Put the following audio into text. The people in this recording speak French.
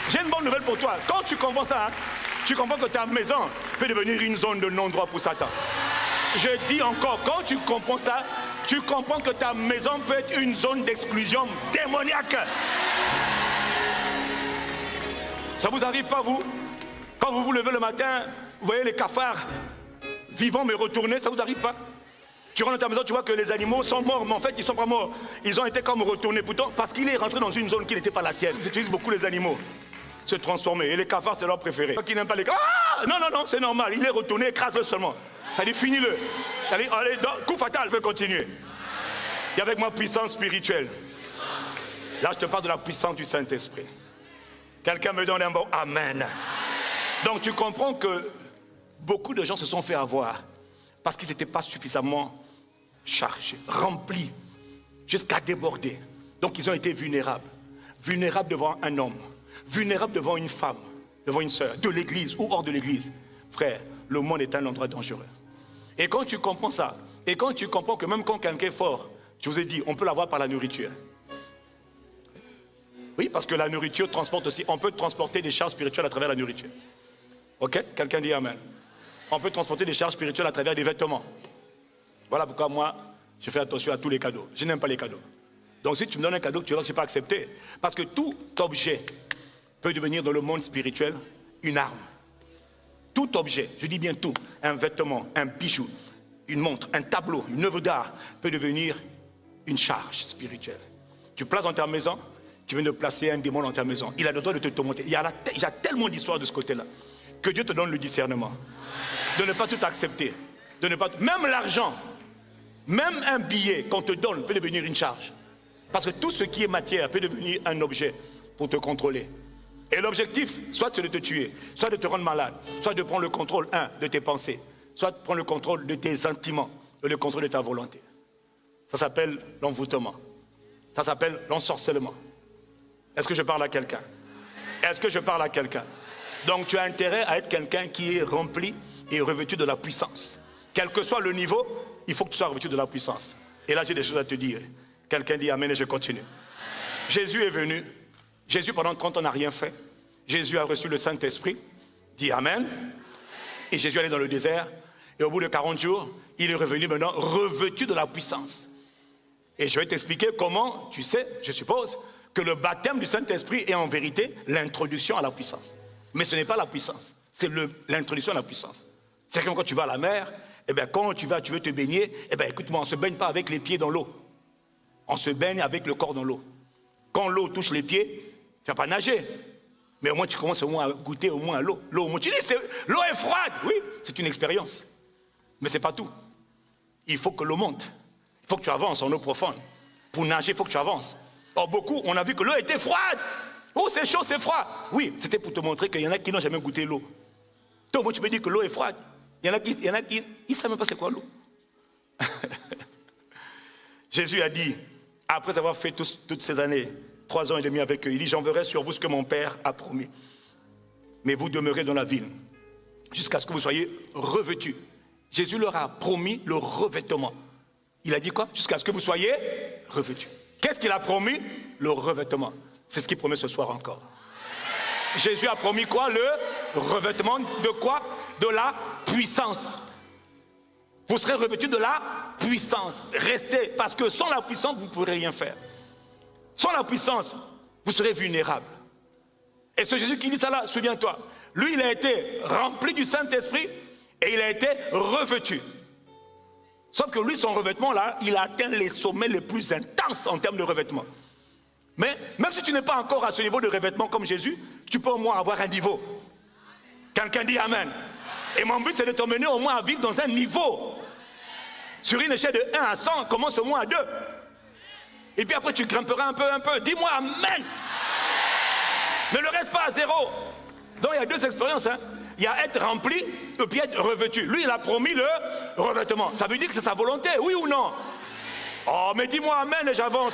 J'ai une bonne nouvelle pour toi. Quand tu comprends ça, hein, tu comprends que ta maison peut devenir une zone de non-droit pour Satan. Je dis encore, quand tu comprends ça, tu comprends que ta maison peut être une zone d'exclusion démoniaque. Ça vous arrive pas, vous? Quand vous vous levez le matin, vous voyez les cafards vivants mais retournés, ça vous arrive pas? Tu rentres dans ta maison, tu vois que les animaux sont morts, mais en fait ils sont pas morts. Ils ont été comme retournés, pourtant, parce qu'il est rentré dans une zone qui n'était pas la sienne. Ils utilisent beaucoup les animaux, se transformer, et les cafards c'est leur préféré. Qui n'aiment pas les cafards, ah non, non, non, c'est normal, il est retourné, écrase-le seulement. Ça dit, finis-le. Allez, coup fatal, je peux continuer. Et avec ma puissance spirituelle. Là, je te parle de la puissance du Saint-Esprit. Quelqu'un me donne un bon amen. Donc, tu comprends que beaucoup de gens se sont fait avoir parce qu'ils n'étaient pas suffisamment chargés, remplis, jusqu'à déborder. Donc, ils ont été vulnérables. Vulnérables devant un homme, vulnérables devant une femme, devant une sœur, de l'église ou hors de l'église. Frère, le monde est un endroit dangereux. Et quand tu comprends ça, et quand tu comprends que même quand quelqu'un est fort, je vous ai dit, on peut l'avoir par la nourriture. Oui, parce que la nourriture transporte aussi, on peut transporter des charges spirituelles à travers la nourriture. Ok? Quelqu'un dit amen. On peut transporter des charges spirituelles à travers des vêtements. Voilà pourquoi moi, je fais attention à tous les cadeaux. Je n'aime pas les cadeaux. Donc si tu me donnes un cadeau que tu vois que je n'ai pas accepté, parce que tout objet peut devenir dans le monde spirituel une arme. Tout objet, je dis bien tout, un vêtement, un bijou, une montre, un tableau, une œuvre d'art peut devenir une charge spirituelle. Tu places dans ta maison, tu viens de placer un démon dans ta maison. Il a le droit de te tourmenter. Il y a tellement d'histoires de ce côté-là. Que Dieu te donne le discernement. De ne pas tout accepter. De ne pas même l'argent, même un billet qu'on te donne peut devenir une charge. Parce que tout ce qui est matière peut devenir un objet pour te contrôler. Et l'objectif, soit c'est de te tuer, soit de te rendre malade, soit de prendre le contrôle, de tes pensées, soit de prendre le contrôle de tes sentiments, et le contrôle de ta volonté. Ça s'appelle l'envoûtement. Ça s'appelle l'ensorcellement. Est-ce que je parle à quelqu'un? Est-ce que je parle à quelqu'un? Donc tu as intérêt à être quelqu'un qui est rempli et revêtu de la puissance. Quel que soit le niveau, il faut que tu sois revêtu de la puissance. Et là j'ai des choses à te dire. Quelqu'un dit amen et je continue. Jésus est venu. Jésus pendant 30 ans n'a rien fait. Jésus a reçu le Saint-Esprit. Dit amen. Et Jésus est allé dans le désert. Et au bout de 40 jours, il est revenu maintenant revêtu de la puissance. Et je vais t'expliquer comment, tu sais, je suppose, que le baptême du Saint-Esprit est en vérité l'introduction à la puissance. Mais ce n'est pas la puissance, c'est l'introduction à la puissance. C'est comme quand tu vas à la mer, et bien quand tu veux te baigner, et bien écoute-moi, on ne se baigne pas avec les pieds dans l'eau. On se baigne avec le corps dans l'eau. Quand l'eau touche les pieds, tu ne vas pas nager. Mais au moins tu commences au moins à goûter au moins à l'eau. L'eau, tu dis, l'eau est froide. Oui, c'est une expérience. Mais ce n'est pas tout. Il faut que l'eau monte. Il faut que tu avances en eau profonde. Pour nager, il faut que tu avances. Or, beaucoup, on a vu que l'eau était froide. Oh, c'est chaud, c'est froid. Oui, c'était pour te montrer qu'il y en a qui n'ont jamais goûté l'eau. Toi, moi, tu peux dire que l'eau est froide. Il y en a qui ils ne savent même pas c'est quoi l'eau. Jésus a dit, après avoir fait toutes ces années, 3 ans et demi avec eux, il dit, j'enverrai sur vous ce que mon Père a promis. Mais vous demeurez dans la ville, jusqu'à ce que vous soyez revêtus. Jésus leur a promis le revêtement. Il a dit quoi? Jusqu'à ce que vous soyez revêtus. Qu'est-ce qu'il a promis? Le revêtement. C'est ce qu'il promet ce soir encore. Jésus a promis quoi? Le revêtement de quoi? De la puissance. Vous serez revêtus de la puissance. Restez, parce que sans la puissance, vous ne pourrez rien faire. Sans la puissance, vous serez vulnérable. Et ce Jésus qui dit ça là, souviens-toi, lui il a été rempli du Saint-Esprit et il a été revêtu. Sauf que lui, son revêtement là, il a atteint les sommets les plus intenses en termes de revêtement. Mais même si tu n'es pas encore à ce niveau de revêtement comme Jésus, tu peux au moins avoir un niveau. Quelqu'un dit amen. Et mon but c'est de t'emmener au moins à vivre dans un niveau. Sur une échelle de 1 à 100, commence au moins à 2. Et puis après tu grimperas un peu. Dis-moi amen. Ne le reste pas à 0. Donc il y a 2 expériences. Il y a être rempli et puis être revêtu. Lui il a promis le revêtement. Ça veut dire que c'est sa volonté, oui ou non? Oh mais dis-moi amen et j'avance.